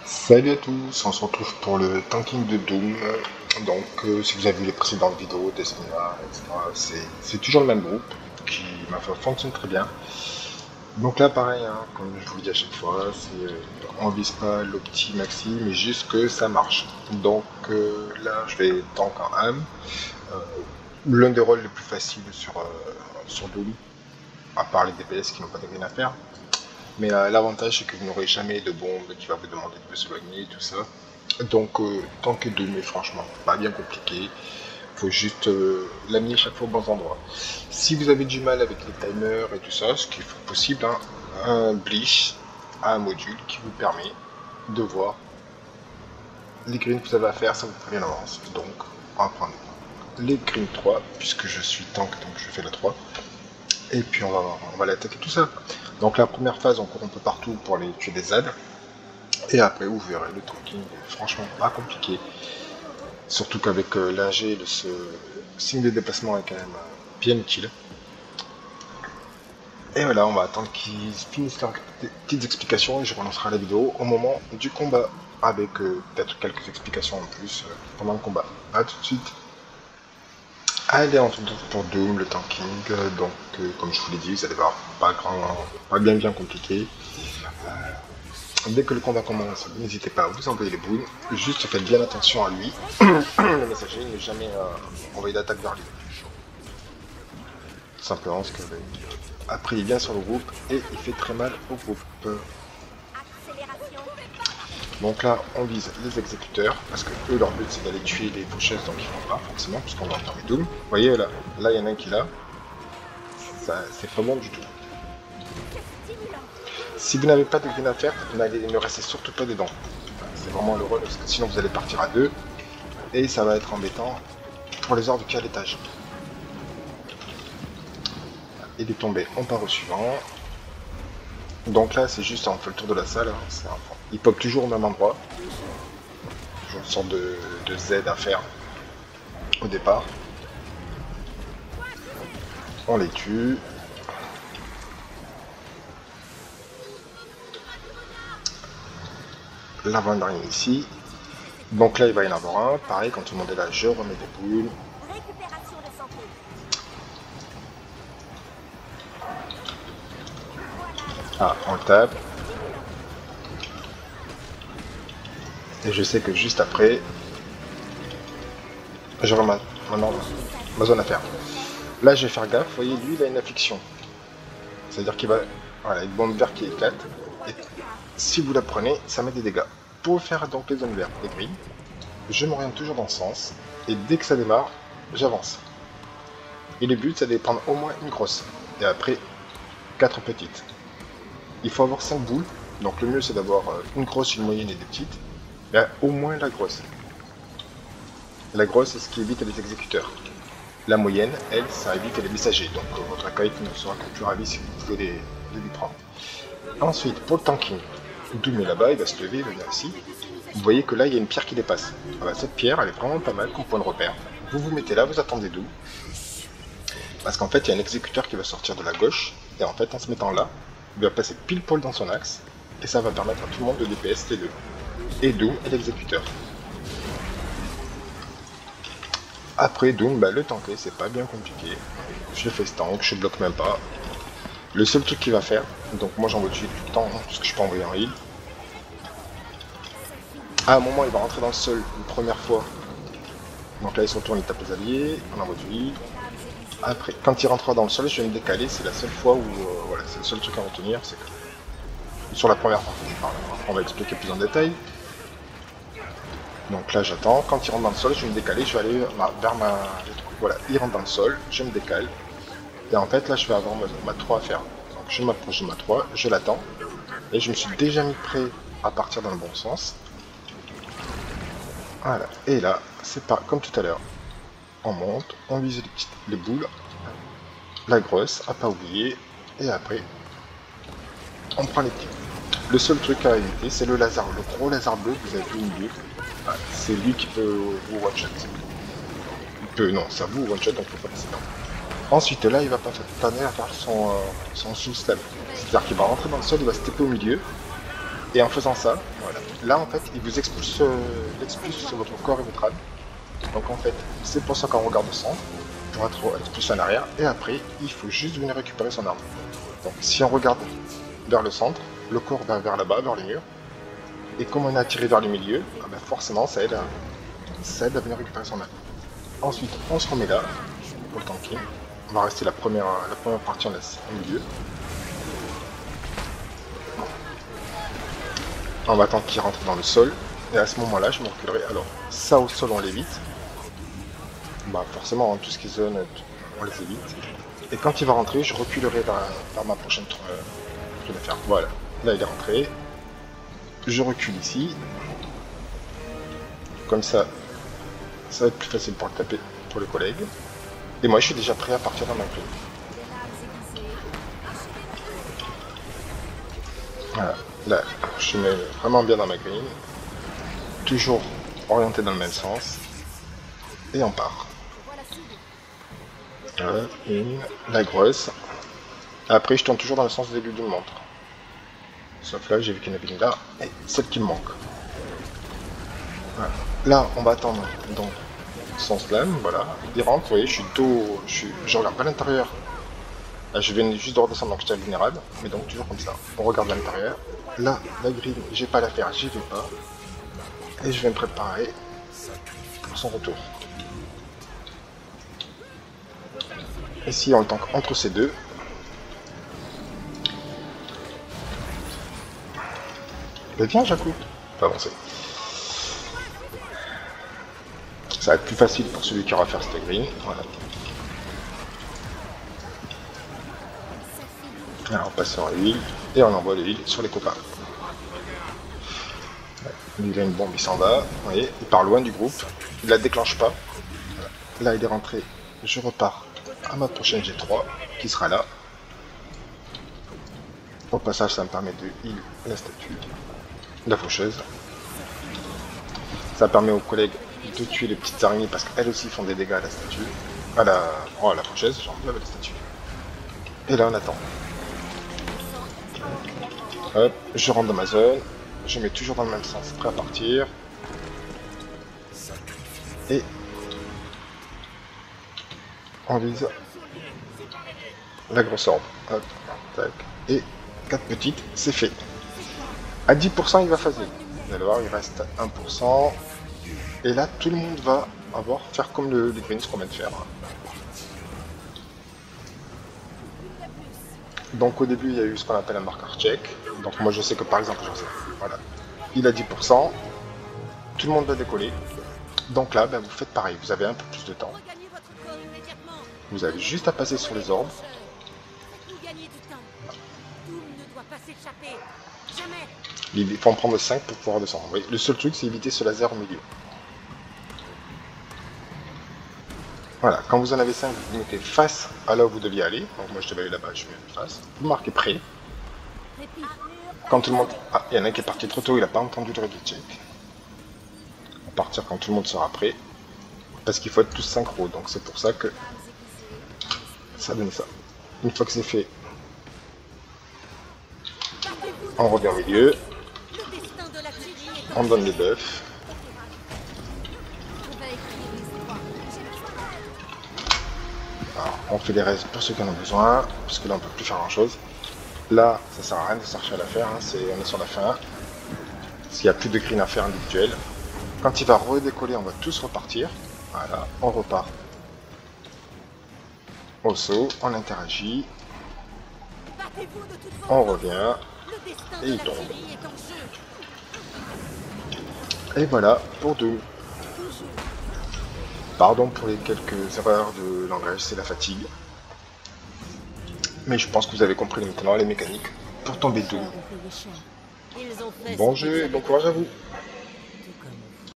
Salut à tous, on se retrouve pour le tanking de Doom. Donc, si vous avez vu les précédentes vidéos d'Esmina, etc., c'est toujours le même groupe qui ma foi fonctionne très bien. Donc là, pareil, hein, comme je vous le dis à chaque fois, on vise pas l'opti maxi, mais juste que ça marche. Donc là, je vais tank en âme. Euh, L'un des rôles les plus faciles sur Doom, à part les DPS qui n'ont pas de rien à faire. Mais l'avantage, c'est que vous n'aurez jamais de bombe qui va vous demander de vous soigner, tout ça. Donc, tant que deux, mais franchement, pas bien compliqué. Faut juste l'amener chaque fois aux bons endroits. Si vous avez du mal avec les timers et tout ça, ce qui est possible, hein, un bleach a un module qui vous permet de voir les greens que vous avez à faire, ça vous prévient en avance. Donc, on va prendre les greens 3, puisque je suis tank, donc je fais la 3. Et puis on va l'attaquer tout ça. Donc la première phase, on court un peu partout pour aller tuer des ZAD. Et après, vous verrez, le tanking est franchement pas compliqué. Surtout qu'avec l'ingé, ce signe de déplacement est quand même bien utile. Et voilà, on va attendre qu'ils finissent leurs petites explications et je relancerai la vidéo au moment du combat. Avec peut-être quelques explications en plus pendant le combat. A tout de suite. Allez, on se retrouve pour Doom, le tanking. Donc, comme je vous l'ai dit, vous allez voir, pas bien compliqué. Dès que le combat commence, n'hésitez pas à vous envoyer les boules. Juste faites bien attention à lui, le messager, ne jamais envoyer d'attaque vers lui. Tout simplement parce que après il vient sur le groupe et il fait très mal au groupe. Donc là, on vise les exécuteurs, parce que eux, leur but c'est d'aller tuer les faucheuses, donc ils font pas forcément, puisqu'on va enfermer Doom. Vous voyez là, il y en a un qui l'a. C'est pas bon du tout. Si vous n'avez pas de green à faire, ne restez surtout pas dedans. C'est vraiment le rôle, parce que sinon vous allez partir à deux, et ça va être embêtant pour les ordres qui à l'étage. Il est tombé, on part au suivant. Donc là, c'est juste, on fait le tour de la salle, hein, il pop toujours au même endroit. Toujours une sorte de Z à faire au départ. On les tue. L'avant-dernier ici. Donc là, il va y en avoir un. Pareil, quand tout le monde est là, je remets des boules. Ah, on le tape. Et je sais que juste après, j'aurai ma zone à faire. Là, je vais faire gaffe. Vous voyez, lui, il a une affliction. C'est-à-dire qu'il va... Voilà, une bombe verte qui éclate. Et si vous la prenez, ça met des dégâts. Pour faire donc les zones vertes et grises, je m'oriente toujours dans ce sens. Et dès que ça démarre, j'avance. Et le but, c'est de prendre au moins une grosse. Et après, 4 petites. Il faut avoir 5 boules. Donc le mieux, c'est d'avoir une grosse, une moyenne et des petites. Mais au moins la grosse. La grosse, c'est ce qui évite les exécuteurs. La moyenne, elle, ça évite les messagers. Donc votre kite ne sera que plus ravi si vous pouvez les lui prendre. Ensuite, pour le tanking, Doom est là-bas, il va se lever, il va venir ici. Vous voyez que là, il y a une pierre qui dépasse. Voilà, cette pierre, elle est vraiment pas mal comme point de repère. Vous vous mettez là, vous attendez Doom. Parce qu'en fait, il y a un exécuteur qui va sortir de la gauche. Et en fait, en se mettant là, il va passer pile poil dans son axe. Et ça va permettre à tout le monde de DPS les deux. Et Doom et l'exécuteur. Après Doom, le tanker, c'est pas bien compliqué. Je fais ce tank, je bloque même pas. Le seul truc qu'il va faire, donc moi j'envoie dessus tout le temps, parce que je peux envoyer en heal. À un moment, il va rentrer dans le sol une première fois. Donc là, il se retourne, il tape les alliés, on envoie du heal. Après, quand il rentrera dans le sol, je vais me décaler, c'est la seule fois où, voilà, c'est le seul truc à retenir, c'est que sur la première partie, on va expliquer plus en détail. Donc là, j'attends, quand il rentre dans le sol, je vais me décaler, je vais aller vers ma... Voilà, il rentre dans le sol, je me décale. Et en fait, là, je vais avoir ma 3 à faire. Donc je m'approche de ma 3, je l'attends. Et je me suis déjà mis prêt à partir dans le bon sens. Voilà, et là, c'est pas comme tout à l'heure. On monte, on vise les boules, la grosse, à pas oublier, et après, on prend les petits. Le seul truc à éviter, c'est le laser, le gros laser bleu que vous avez vu au milieu. Voilà, c'est lui qui peut vous one-shot. Il peut, non, ça vous one-shot, donc il faut pas laisser dedans. Ensuite, là, il va pas tanner à faire son sous-stab. C'est-à-dire qu'il va rentrer dans le sol, il va se taper au milieu, Et en faisant ça, voilà. Là en fait, il vous expulse sur votre corps et votre âme. Donc en fait, c'est pour ça qu'on regarde au centre, pour être expulsé en arrière, et après, il faut juste venir récupérer son arme. Donc si on regarde vers le centre, le corps va vers là-bas, vers les murs, et comme on est attiré vers le milieu, ah ben forcément ça aide à venir récupérer son arme. Ensuite, on se remet là, pour le tanking. On va rester la première partie, on laisse au milieu. On va attendre qu'il rentre dans le sol, et à ce moment-là, je me reculerai. Alors, ça au sol, on l'évite. Bah forcément, hein, tout ce qui est zone, on les évite. Et quand il va rentrer, je reculerai vers ma prochaine affaire. Voilà, là il est rentré. Je recule ici. Comme ça va être plus facile pour le taper pour les collègues. Et moi, je suis déjà prêt à partir dans ma grille. Voilà, là, je mets vraiment bien dans ma grille. Toujours orienté dans le même sens. Et on part. Voilà, une, la grosse. Après, je tourne toujours dans le sens des aiguilles d'une montre. Sauf là, j'ai vu qu'il y en avait une là, et celle qui me manque. Voilà. Là, on va attendre donc son slam, voilà. Il rentre, vous voyez, je suis dos, je regarde pas l'intérieur. Là, je viens juste de redescendre, donc j'étais vulnérable, mais donc toujours comme ça. On regarde l'intérieur. Là, la grille, j'ai pas à la faire, j'y vais pas. Et je vais me préparer pour son retour. Ici, on le tank entre ces deux. Mais viens, Jacou. On va avancer. Ça va être plus facile pour celui qui aura à faire cette green. Voilà. Alors, on passe sur l'huile et on envoie l'huile sur les copains. Il a une bombe, il s'en va. Vous voyez, il part loin du groupe. Il la déclenche pas. Voilà. Là, il est rentré. Je repars à ma prochaine G3 qui sera là. Au passage, ça me permet de heal la statue, la faucheuse. Ça permet aux collègues de tuer les petites araignées parce qu'elles aussi font des dégâts à la statue. À la faucheuse, j'ai envie de la statue. Et là, on attend. Hop, je rentre dans ma zone. Je mets toujours dans le même sens, prêt à partir. Et on vise la grosse orbe. Hop, tac. Et 4 petites, c'est fait. À 10%, il va phaser. Vous allez voir, il reste 1%. Et là, tout le monde va faire comme les greens qu'on vient de faire. Donc au début, il y a eu ce qu'on appelle un marqueur check. Donc moi, je sais que par exemple, voilà, il a 10%. Tout le monde va décoller. Donc là, ben, vous faites pareil. Vous avez un peu plus de temps. Vous avez juste à passer sur les orbes. Il faut en prendre 5 pour pouvoir descendre. Oui, le seul truc, c'est éviter ce laser au milieu. Voilà, quand vous en avez 5, vous mettez face à là où vous deviez aller. Donc moi je devais aller là-bas, je mets face. Vous marquez prêt. Quand tout le monde... Ah, il y en a un qui est parti trop tôt, il n'a pas entendu le ready check. On va partir quand tout le monde sera prêt. Parce qu'il faut être tous synchro, donc c'est pour ça que ça donne ça. Une fois que c'est fait, on revient au milieu. On donne les buffs. Alors, on fait les restes pour ceux qui en ont besoin, parce que là on peut plus faire grand chose. Là, ça sert à rien de chercher à la faire, hein, on est sur la fin. S'il n'y a plus de green à faire individuel. Quand il va redécoller, on va tous repartir. Voilà, on repart au saut, on interagit. On revient. Et il tombe. Et voilà pour Doom. Pardon pour les quelques erreurs de langage, c'est la fatigue. Mais je pense que vous avez compris maintenant les mécaniques pour tomber Doom. Bon jeu et bon courage à vous.